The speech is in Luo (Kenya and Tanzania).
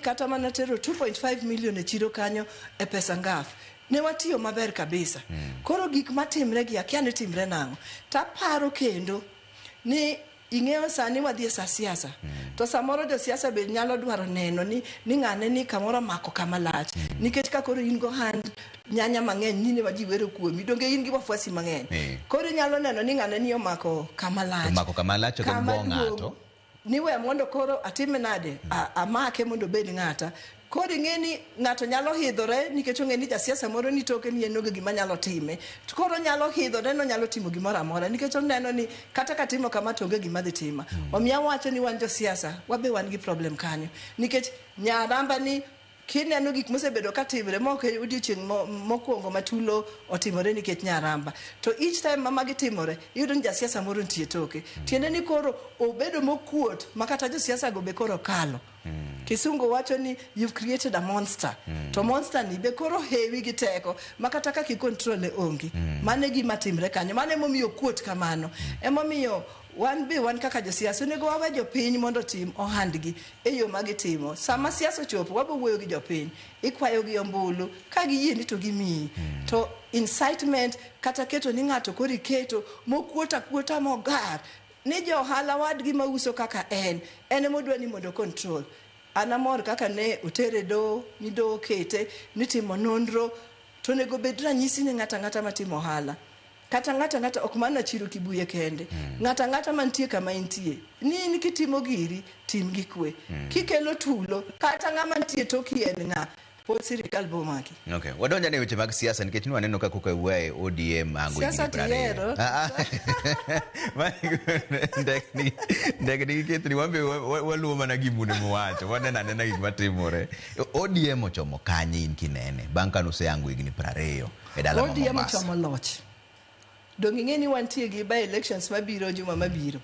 kata mana tero 2.5 million e chiro kanyo e pesa ngaf. Ne watiyo maber kabisa. Koro gik matimre gi akia ne timre nango. Taparo kendo ni ing'eyo sani wadhi e sa siasa. To samoro jo siasa be nyalo dwaro neno ni ng'ane ni kamoro mako kama lach. Nikech ka koro in go hand nyanya mang'eny nine ma ji wero kuomi. Donge in gi wafuasi mang'eny. Koro nyalo neno ni ng'ane ni omako kama lach. Omako kama lach to bo ng'ato. Niwe mondo koro atime nade amake mondo bed ng'ata. Koro ing'eni ng'ato nyalo hidhore nikech ong'eni ja siasa moro ni toke ni enoge gima nyalo time. To koro nyalo hidhore no nyalo timo gimoro amora nikech oneno ni kata ka timo kama tonge gima dhi tima. Omiya wacho ni wan jo siasa wabe wan gi problem kanyo. Nikech nyaramba ni kineno gik mosebedo ka timre moko odiochieng' mokwongo matulo otimore nikech nyaramba. To each time mama gitimore iyudo ni ja siasa moro nitie toke. Tiende ni koro obedo mokuot makata jo siasa go be koro kalo. Kisungu wacho ni you've created a monster. To monster ni be koro hewi gi teko makata ka kikontrol e ongi. Mane gima timre kanyo. Mane momiyo kuot kamano. Emomiyo wan kaka jo siasa nego wawe jo piny mondo tim ohandgi e yo ma gitimo. Sama siasa chopo wabo wuoyo gi jo piny, ikwayo gi ombulu ka giyie ni to gimiyi. To incitement kata keto ni ng'ato kori keto mokuota kuota mogar ni jo ohala wadgi mauso kaka en modwa ni mondo control. Anamor kaka ne utere do ni do kete ni timo nonro to nego bed ranyisi ni ng'ata matimo ohala. Kata ng'ata ok mana chiro kibuye kende. Ng'ata mantie kama intie. Ni kitimo giri tim gi kwe. Kikelo tulo kata ng'ama nitie toki en ng'a. Pod sirikal bo maki. Okay. Wadonja ne weche mag siasa nikech ni waneno ka kuka uwe ODM ango siasa tiero. Ndekni kethni wambe waluo mana gimune mowacho. Wanena gik matimore. ODM ochomo kanye in kinene. Bang' ka nuseango higni 20 e dala ma Mombasa. ODM ochomo loch. Donge ing'eni wantie gi by elections mabiro juma mabiro.